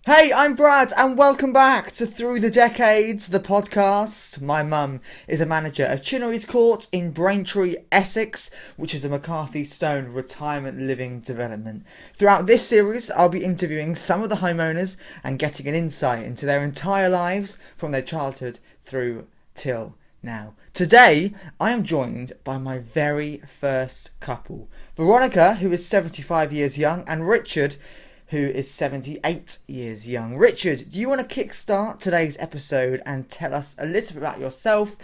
Hey, I'm Brad, and welcome back to Through the Decades, the podcast. My mum is a manager of Chinnery's Court in Braintree, Essex, which is a McCarthy Stone retirement living development. Throughout this series, I'll be interviewing some of the homeowners and getting an insight into their entire lives from their childhood through till now. Today, I am joined by my very first couple, Veronica, who is 75 years young, and Richard, who is 78 years young. Richard, do you want to kickstart today's episode and tell us a little bit about yourself,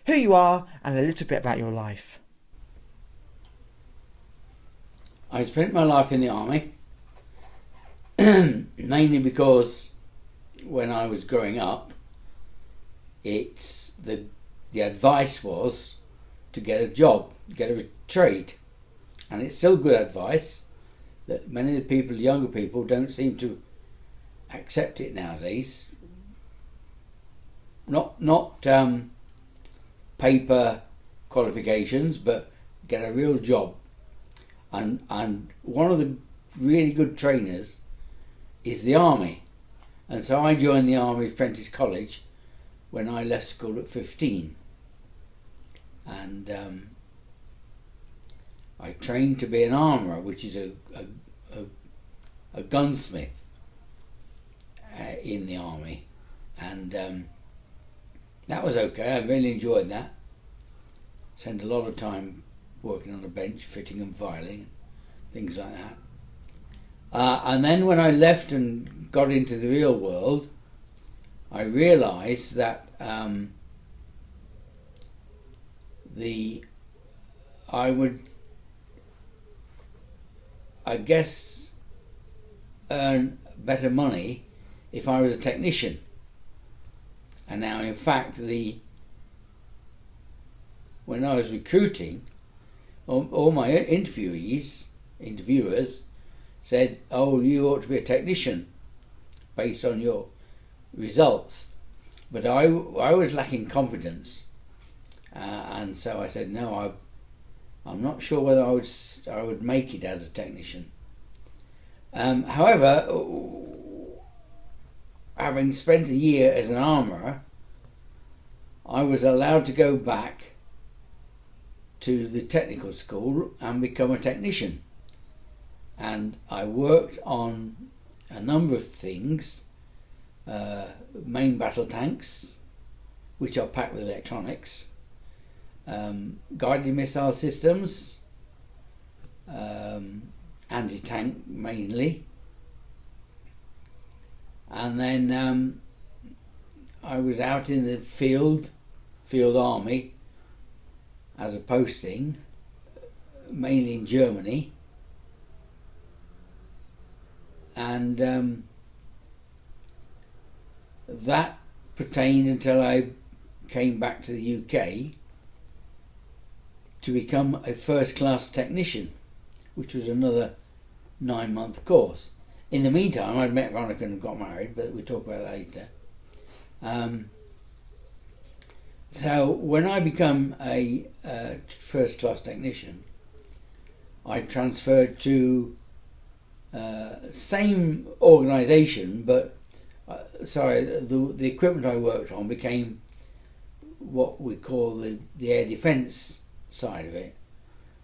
who you are, and a little bit about your life? I spent my life in the army, mainly because when I was growing up, the advice was to get a job, get a trade, and it's still good advice. That many of the people, younger people, don't seem to accept it nowadays. Not paper qualifications, but get a real job. And one of the really good trainers is the army. And so I joined the Army Apprentice College when I left school at 15. And I trained to be an armourer, which is a gunsmith in the army, and that was okay. I really enjoyed that. Spent a lot of time working on a bench, fitting and filing, things like that. And then when I left and got into the real world, I realised that I would, I guess, earn better money if I was a technician. And now, in fact, when I was recruiting, all my interviewers said, "Oh, you ought to be a technician based on your results." But I was lacking confidence, and so I said, "No, I'm not sure whether I would make it as a technician." However, having spent a year as an armourer, I was allowed to go back to the technical school and become a technician. And I worked on a number of things, main battle tanks, which are packed with electronics, guided missile systems, anti-tank mainly, and then I was out in the field army as a posting, mainly in Germany, and that pertained until I came back to the UK to become a first-class technician, which was another 9-month course. In the meantime, I'd met Veronica and got married, but we'll talk about that later. So when I became a first-class technician, I transferred to same organisation, but the equipment I worked on became what we call the air defence side of it,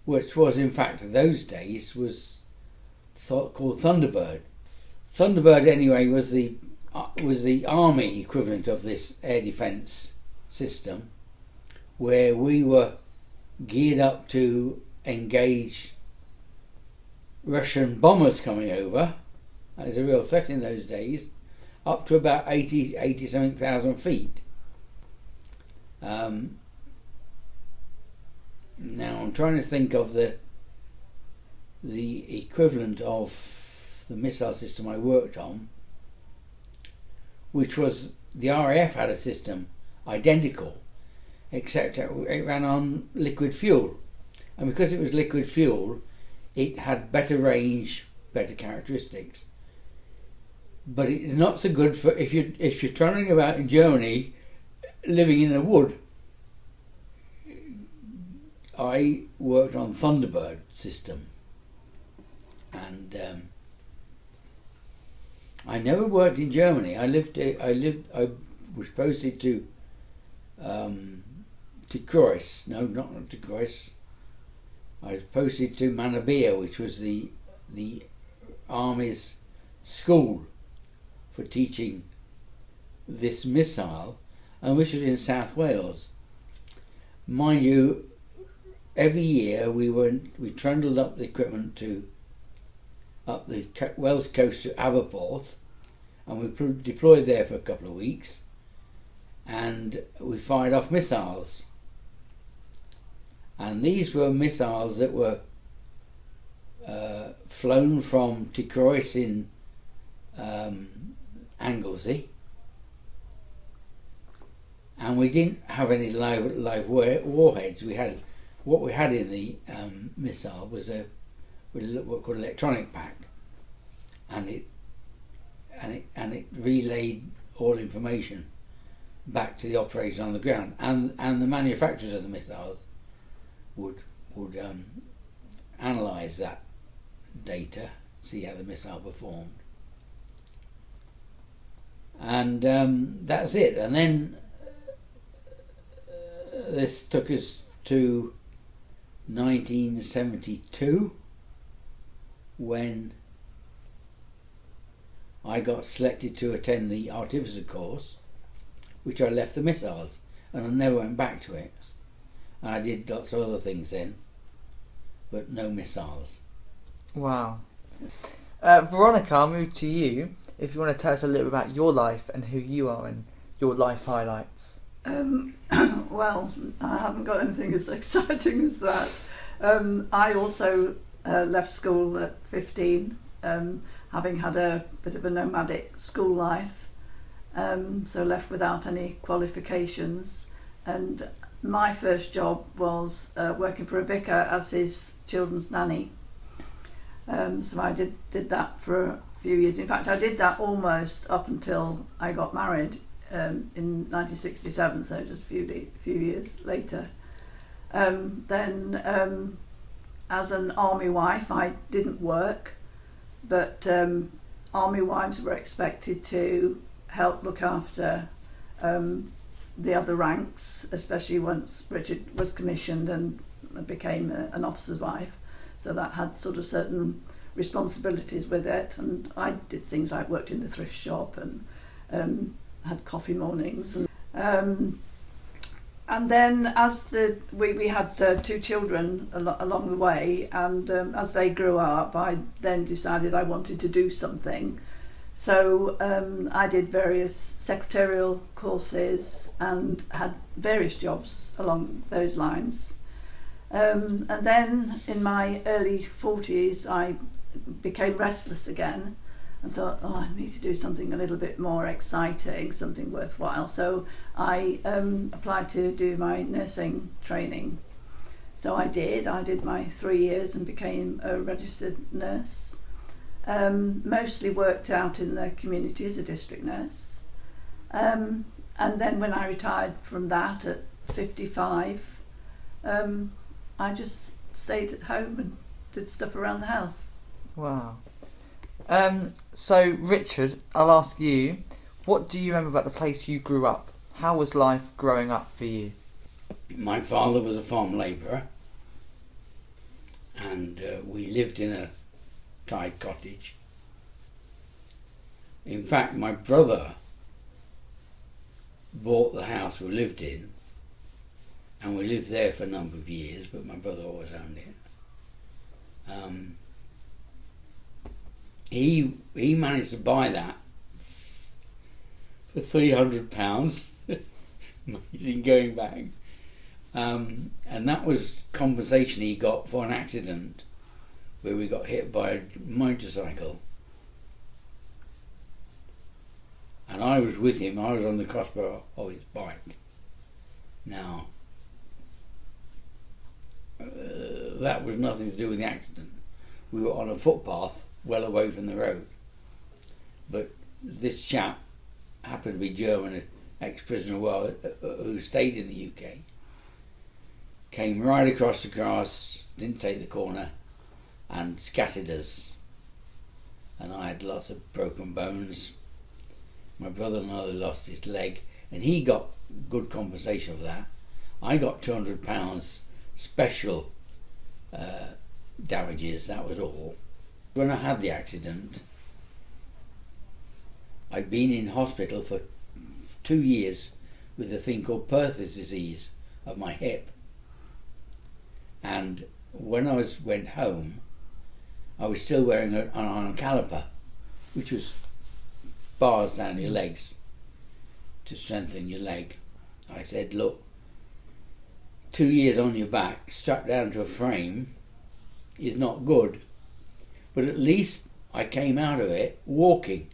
which was in fact in those days was called Thunderbird. Thunderbird anyway was the army equivalent of this air defence system, where we were geared up to engage Russian bombers coming over. That was a real threat in those days, up to about 80 something thousand feet. Now I'm trying to think of the equivalent of the missile system I worked on, which was the RAF had a system identical, except it ran on liquid fuel, and because it was liquid fuel, it had better range, better characteristics. But it's not so good for if you're travelling about in Germany, living in a wood. I worked on Thunderbird system, and I never worked in Germany. I was posted to Kreuz. No, not to Kreuz. I was posted to Manabia, which was the Army's school for teaching this missile, and which was in South Wales. Mind you, every year we trundled up the equipment up the Welsh coast to Aberporth, and we deployed there for a couple of weeks, and we fired off missiles. And these were missiles that were flown from Tikrois in Anglesey, and we didn't have any live warheads. What we had in the missile was what called electronic pack, and it relayed all information back to the operators on the ground, and the manufacturers of the missiles would analyse that data, see how the missile performed, and that's it. And then this took us to 1972, when I got selected to attend the artificer course, which I left the missiles, and I never went back to it. And I did lots of other things then, but no missiles. Wow. Veronica, I'll move to you. If you want to tell us a little about your life and who you are and your life highlights. Well, I haven't got anything as exciting as that. I also left school at 15, having had a bit of a nomadic school life, so left without any qualifications. And my first job was working for a vicar as his children's nanny. So I did that for a few years. In fact, I did that almost up until I got married in 1967, so just a few years later. Then as an army wife, I didn't work, but army wives were expected to help look after the other ranks, especially once Richard was commissioned and became an officer's wife. So that had sort of certain responsibilities with it, and I did things like worked in the thrift shop and had coffee mornings, and then as we had two children along the way, and as they grew up, I then decided I wanted to do something. So I did various secretarial courses and had various jobs along those lines. And then in my early 40s, I became restless again and thought, I need to do something a little bit more exciting, something worthwhile. So I applied to do my nursing training. So I did my 3 years and became a registered nurse. Mostly worked out in the community as a district nurse. And then when I retired from that at 55, I just stayed at home and did stuff around the house. Wow. So, Richard, I'll ask you, what do you remember about the place you grew up? How was life growing up for you? My father was a farm labourer, and we lived in a tied cottage. In fact, my brother bought the house we lived in, and we lived there for a number of years, but my brother always owned it. He managed to buy that for £300, amazing going back, and that was compensation he got for an accident where we got hit by a motorcycle, and I was with him. I was on the crossbar of his bike. Now, that was nothing to do with the accident. We were on a footpath well away from the road, but this chap happened to be German, ex-prisoner who stayed in the UK, came right across the grass, didn't take the corner, and scattered us. and I had lots of broken bones. My brother-in-law lost his leg, and he got good compensation for that. I got £200 special damages, that was all. When I had the accident, I'd been in hospital for 2 years with a thing called Perthes disease of my hip. And when I went home, I was still wearing an iron caliper, which was bars down your legs to strengthen your leg. I said, look, 2 years on your back, strapped down to a frame, is not good. But at least I came out of it walking.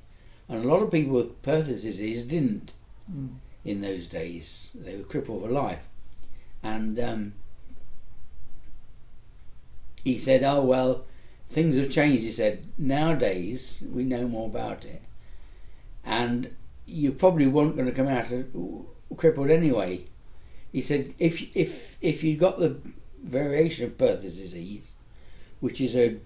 And a lot of people with Perthes disease didn't in those days. They were crippled for life. And he said, oh, well, things have changed. He said, nowadays we know more about it. And you probably weren't going to come out crippled anyway. He said, if you got the variation of Perthes disease, which is a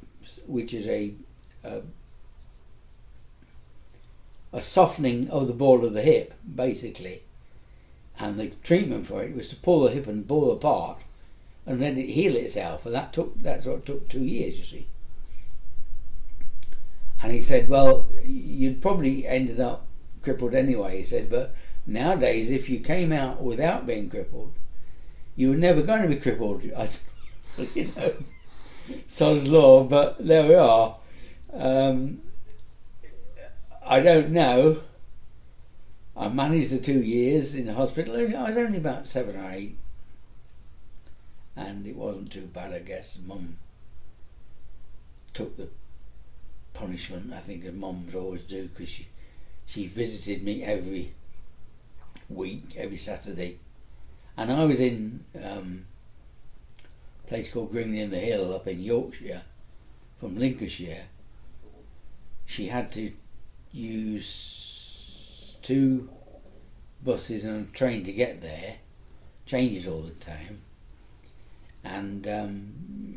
softening of the ball of the hip, basically, and the treatment for it was to pull the hip and pull apart and let it heal itself, and that's what took 2 years, you see. And he said, well, you'd probably ended up crippled anyway. He said, but nowadays, if you came out without being crippled, you were never going to be crippled. I said, well, you know, sod's law, but there we are. I don't know. I managed the 2 years in the hospital. I was only about 7 or 8. And it wasn't too bad, I guess. Mum took the punishment, I think, as mums always do, because she visited me every week, every Saturday. And I was in a place called Gringley in the Hill up in Yorkshire, from Lincolnshire. She had to use 2 buses and a train to get there, changes all the time. And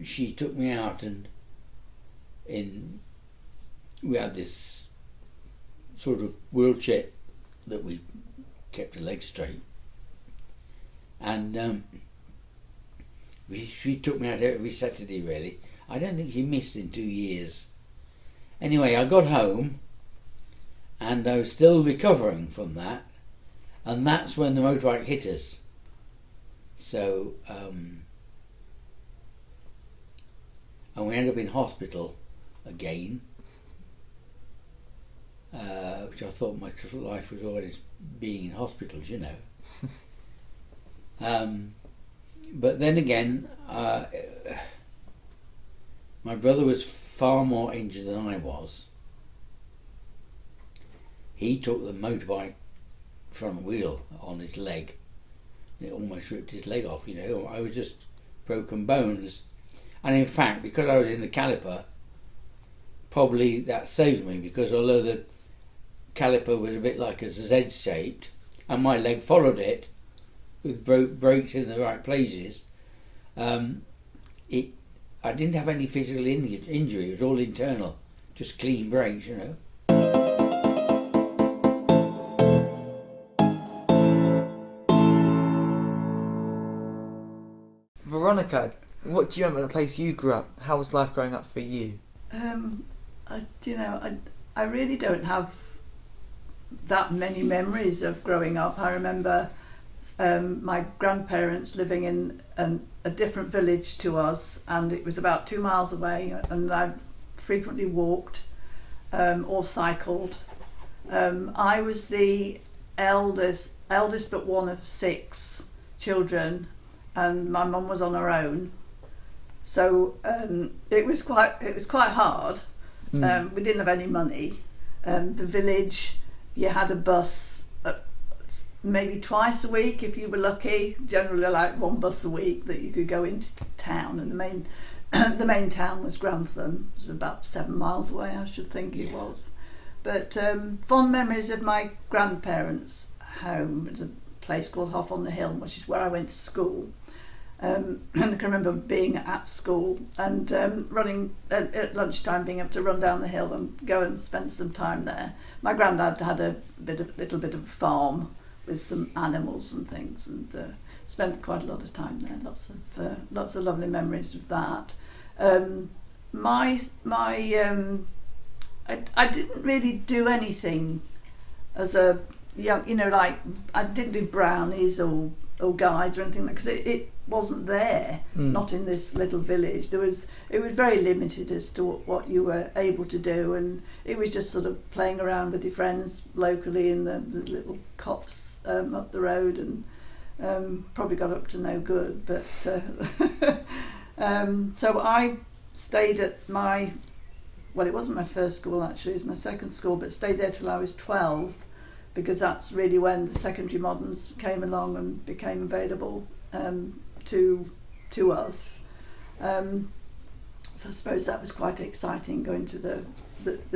she took me out, and we had this sort of wheelchair that we kept her legs straight, and she took me out every Saturday, really. I don't think she missed in 2 years. Anyway, I got home and I was still recovering from that, and that's when the motorbike hit us. So and we ended up in hospital again, which I thought my life was always being in hospitals, you know. But then again, my brother was far more injured than I was. He took the motorbike front wheel on his leg, and it almost ripped his leg off, you know. I was just broken bones. And in fact, because I was in the caliper, probably that saved me, because although the caliper was a bit like a Z-shaped, and my leg followed it with breaks in the right places, I didn't have any physical injury. It was all internal, just clean breaks, you know. Veronica, what do you remember the place you grew up? How was life growing up for you? I really don't have that many memories of growing up. I remember my grandparents living in a different village to us, and it was about 2 miles away, and I frequently walked or cycled. I was the eldest but one of 6 children, and my mum was on her own. So it was quite hard. We didn't have any money. The village, you had a bus maybe twice a week if you were lucky. Generally, like 1 bus a week that you could go into town, and the main town was Grantham. It was about 7 miles away, I should think it was. But fond memories of my grandparents' home. There's a place called Hoff on the Hill, which is where I went to school. And I can remember being at school and running at lunchtime, being able to run down the hill and go and spend some time there. My granddad had a little bit of a farm with some animals and things, and spent quite a lot of time there. Lots of lovely memories of that. I didn't really do anything as a young, like I didn't do brownies or guides or anything, because it wasn't there, not in this little village. It was very limited as to what you were able to do, and it was just sort of playing around with your friends locally in the little copse up the road, and probably got up to no good. But so I stayed at it wasn't my first school actually, it was my second school, but stayed there till I was 12, because that's really when the secondary moderns came along and became available to us. So I suppose that was quite exciting, going to the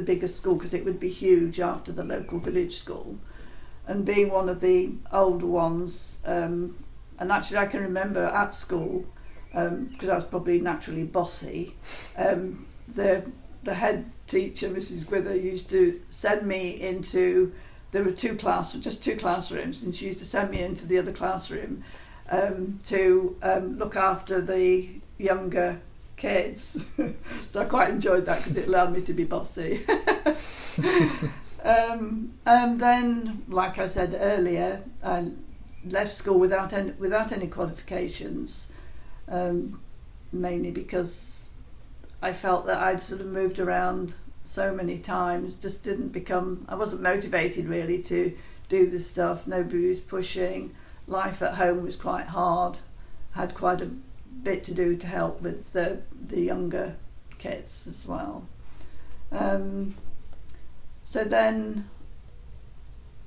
bigger school, because it would be huge after the local village school, and being one of the older ones. And actually I can remember at school, because I was probably naturally bossy, the head teacher, Mrs. Gwither, used to send me into, there were just two classrooms, and she used to send me into the other classroom to look after the younger kids. So I quite enjoyed that, because it allowed me to be bossy. And then, like I said earlier, I left school without any qualifications, mainly because I felt that I'd sort of moved around so many times, I wasn't motivated really to do this stuff. Nobody was pushing. Life at home was quite hard. Had quite a bit to do to help with the younger kids as well. So then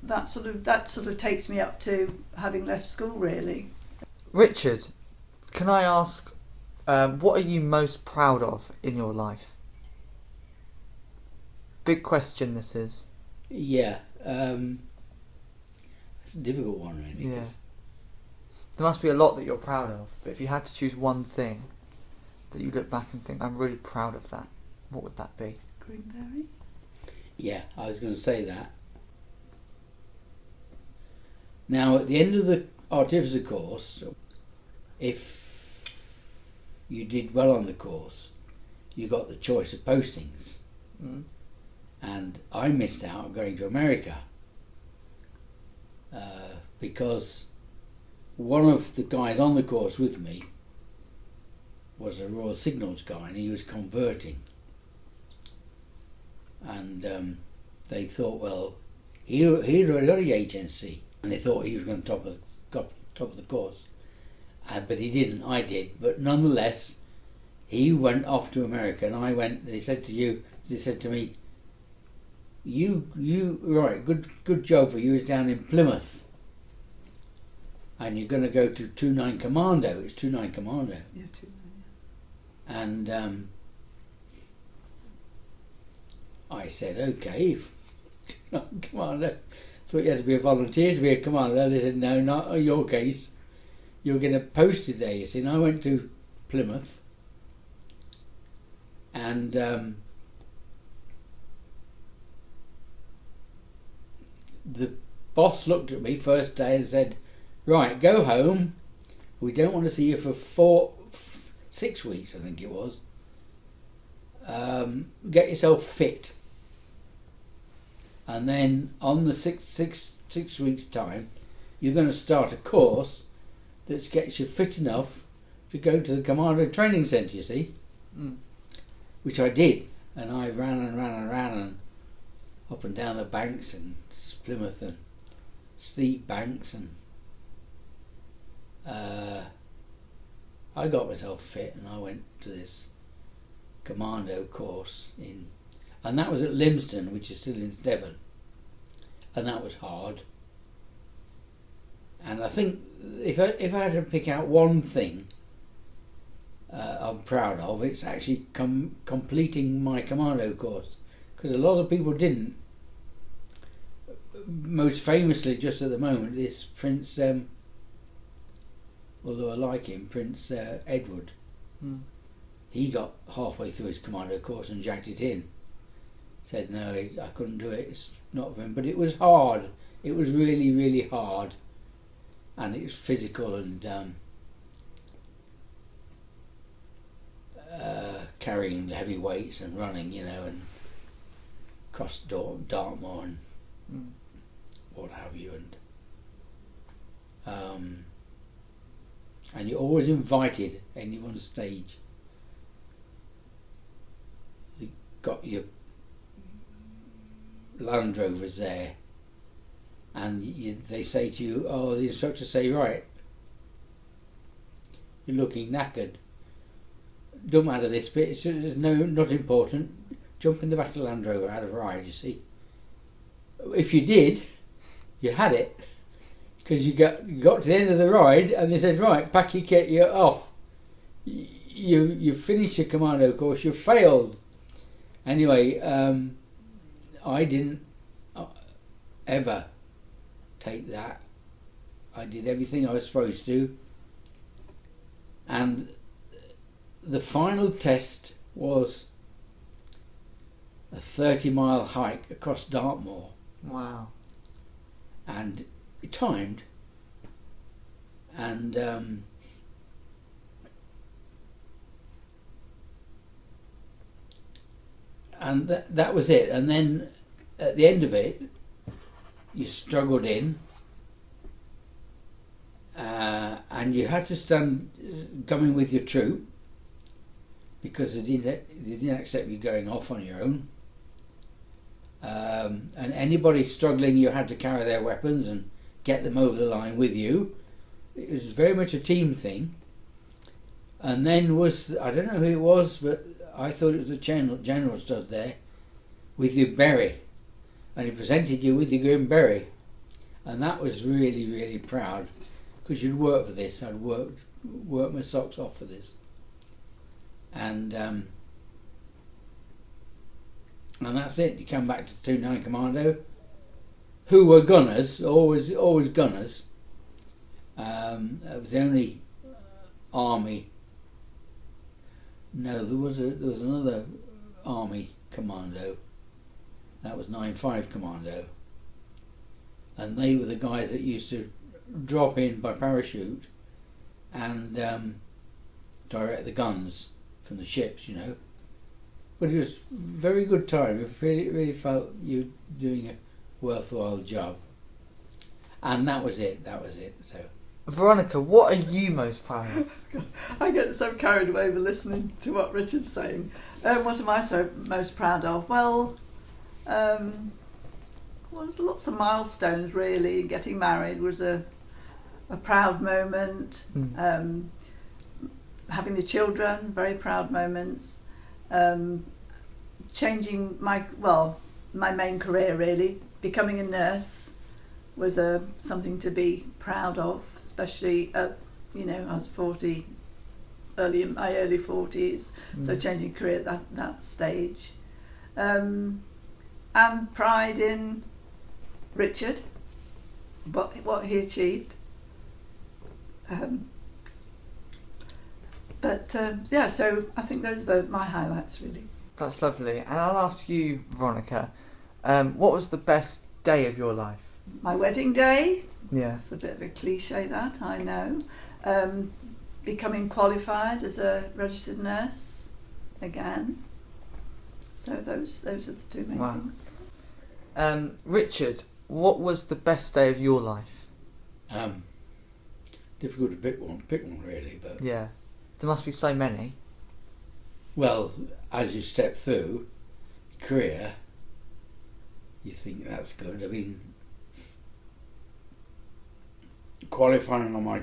that sort of takes me up to having left school, really. Richard, can I ask, what are you most proud of in your life? Big question this is. Yeah, it's a difficult one, really. Yeah. There must be a lot that you're proud of, but if you had to choose one thing that you look back and think, I'm really proud of that, what would that be? Greenberry? Yeah, I was going to say that. Now, at the end of the artificer course, if you did well on the course, you got the choice of postings. And I missed out on going to America because one of the guys on the course with me was a Royal Signals guy, and he was converting. And they thought, well, he'd already got his agency, and they thought he was going to top of the course. But he didn't, I did. But nonetheless, he went off to America, and I went. They said to me, you right, good job for you is down in Plymouth, and you're going to go to 29 Commando. It's 29 Commando. Yeah, 29. And I said, okay, 29 Commando. Thought you had to be a volunteer to be a commando. They said, no, not in your case. You're getting posted there, you see. And I went to Plymouth, and the boss looked at me first day and said, right, go home. We don't want to see you for 6 weeks, I think it was. Get yourself fit. And then on the six weeks' time, you're going to start a course that gets you fit enough to go to the Commando Training Centre, you see. Which I did. And I ran and up and down the banks and Plymouth and steep banks, and I got myself fit, and I went to this commando course and that was at Limsden, which is still in Devon, and that was hard. And I think if I had to pick out one thing I'm proud of, it's actually completing my commando course, because a lot of people didn't. Most famously, just at the moment, is Prince although I like him, Prince Edward. Mm. He got halfway through his commando course and jacked it in. Said no, I couldn't do it. It's not for him. But it was hard. It was really, really hard, and it was physical and carrying the heavy weights and running, and across Dartmoor and what have you, and you're always invited anyone on stage. You got your Land Rovers there, and they say to you, the instructors say, right, you're looking knackered, don't matter this bit, it's not important, jump in the back of the Land Rover out of ride, you see. If you did, you had it, because you got to the end of the ride and they said, right, pack your kit, you're off. You finished your commando course, you failed. Anyway, I didn't ever take that. I did everything I was supposed to, and the final test was a 30-mile hike across Dartmoor. Wow. And it timed, and that was it. And then at the end of it, you struggled in, and you had to stand coming with your troop, because they didn't accept you going off on your own. And anybody struggling, you had to carry their weapons and get them over the line with you. It was very much a team thing. And then I don't know who it was, but I thought it was the general stood there with your berry, and he presented you with your green berry, and that was really, really proud, because you'd worked for this. I'd worked my socks off for this, and that's it. You come back to 2-9 Commando, who were gunners, always gunners. It was the only army. No, there was another army commando. That was 9-5 Commando, and they were the guys that used to drop in by parachute and direct the guns from the ships, But it was a very good time. It really felt you doing a worthwhile job. And that was it. So, Veronica, what are you most proud of? I get so carried away with listening to what Richard's saying. What am I so most proud of? Well, there's lots of milestones really. Getting married was a proud moment. Having the children, very proud moments. Changing my main career really, becoming a nurse was something to be proud of, especially I was 40, in my early 40s, so changing career at that stage, and pride in Richard, but what he achieved. So I think those are my highlights really. That's lovely. And I'll ask you, Veronica, what was the best day of your life? My wedding day. Yeah. It's a bit of a cliche, that, I know. Becoming qualified as a registered nurse again. So those are the two main things. Richard, what was the best day of your life? Difficult to pick one really, but yeah, there must be so many. Well, as you step through career, you think that's good. I mean, qualifying on my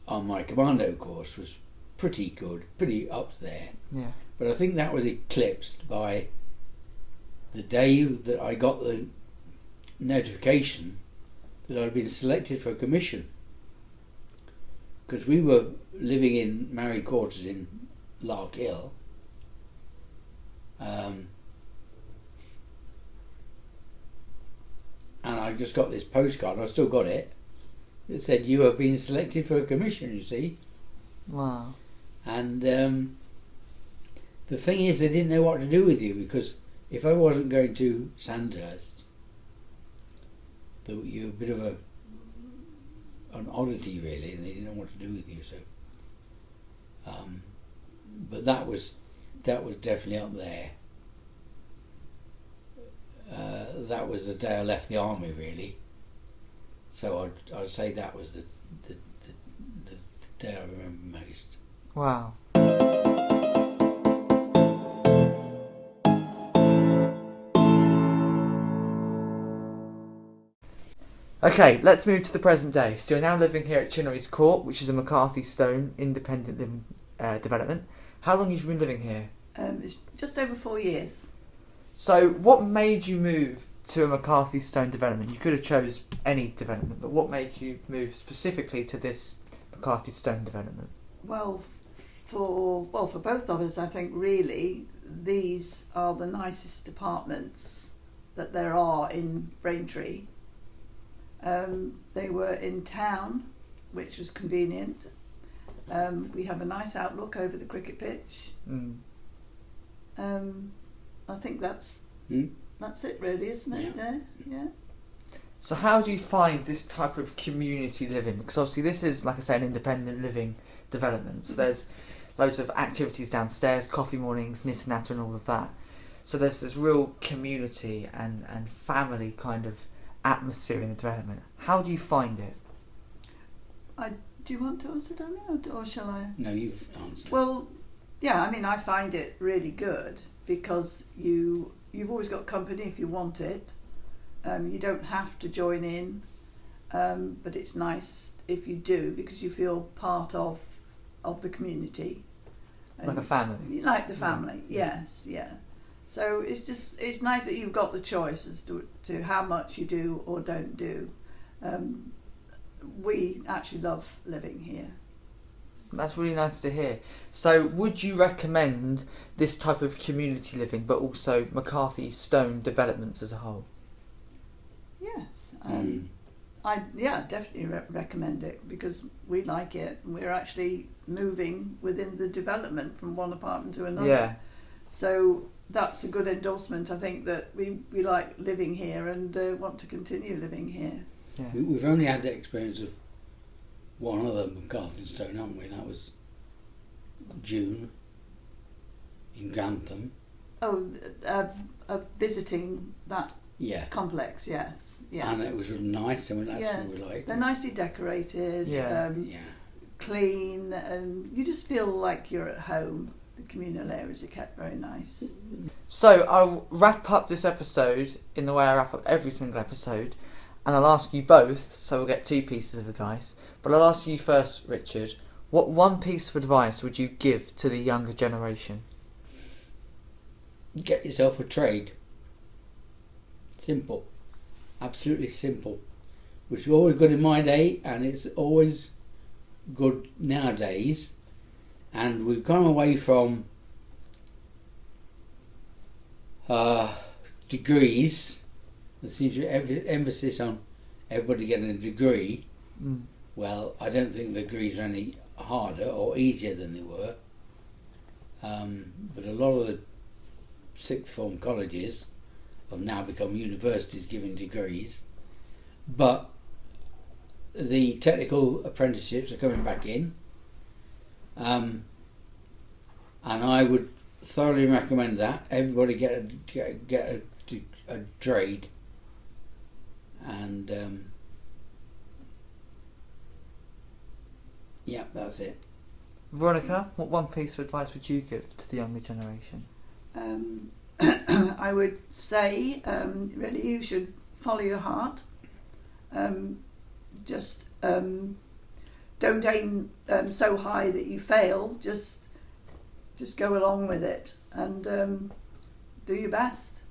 on my commando course was pretty good, pretty up there. Yeah. But I think that was eclipsed by the day that I got the notification that I'd been selected for a commission, because we were living in married quarters in Lark Hill, and I just got this postcard. I still got it. It said you have been selected for a commission. You see. Wow. And the thing is, they didn't know what to do with you, because if I wasn't going to Sandhurst, you're a bit of an oddity really, and they didn't know what to do with you. So, but that was definitely up there. That was the day I left the army, really. So I'd say that was the day I remember most. Wow. Okay, let's move to the present day. So you're now living here at Chinnery's Court, which is a McCarthy Stone independent living development. How long have you been living here? It's just over 4 years. So what made you move to a McCarthy Stone development? You could have chose any development, but what made you move specifically to this McCarthy Stone development? Well, for both of us, I think really these are the nicest apartments that there are in Braintree. They were in town, which was convenient. We have a nice outlook over the cricket pitch. I think that's it really, isn't it? Yeah. So how do you find this type of community living? Because obviously this is, like I say, an independent living development. So there's loads of activities downstairs, coffee mornings, knit and natter and all of that. So there's this real community and family kind of atmosphere in the development. How do you find it? Do you want to answer, Daniel, or shall I? No, you've answered. Well, yeah, I mean, I find it really good because you've always got company if you want it. You don't have to join in, but it's nice if you do, because you feel part of the community. Like a family. Like the family, yes, yeah. So it's nice that you've got the choice as to how much you do or don't do. We actually love living here. That's really nice to hear. So would you recommend this type of community living, but also McCarthy Stone developments as a whole? Yes. I definitely recommend it because we like it. We're actually moving within the development from one apartment to another. Yeah. So that's a good endorsement. I think that we like living here and want to continue living here. Yeah. We've only had the experience of one other McCarthy Stone, haven't we? And that was June in Grantham. Oh, visiting that Yeah. complex, yes. Yeah. And it was really nice. I mean, that's what we like. They're nicely decorated, Yeah. clean, and you just feel like you're at home. The communal areas are kept very nice. So I'll wrap up this episode in the way I wrap up every single episode, and I'll ask you both, so we'll get 2 pieces of advice. But I'll ask you first, Richard. What one piece of advice would you give to the younger generation? Get yourself a trade. Simple. Absolutely simple. Which was always good in my day, and it's always good nowadays. And we've gone away from degrees. There seems to be emphasis on everybody getting a degree. Well, I don't think the degrees are any harder or easier than they were. But a lot of the sixth form colleges have now become universities giving degrees. But the technical apprenticeships are coming back in. And I would thoroughly recommend that. Everybody get a trade. And yeah, that's it. Veronica, what one piece of advice would you give to the younger generation? I would say, really, you should follow your heart. Just don't aim so high that you fail. Just go along with it and do your best.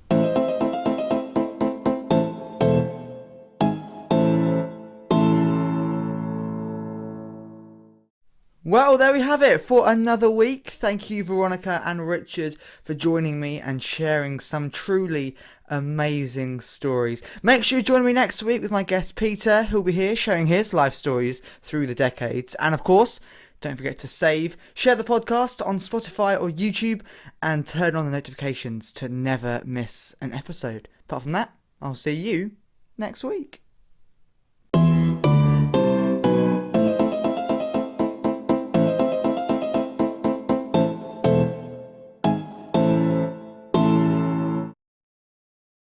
Well, there we have it for another week. Thank you, Veronica and Richard, for joining me and sharing some truly amazing stories. Make sure you join me next week with my guest Peter, who'll be here sharing his life stories through the decades. And of course, don't forget to save, share the podcast on Spotify or YouTube, and turn on the notifications to never miss an episode. Apart from that, I'll see you next week.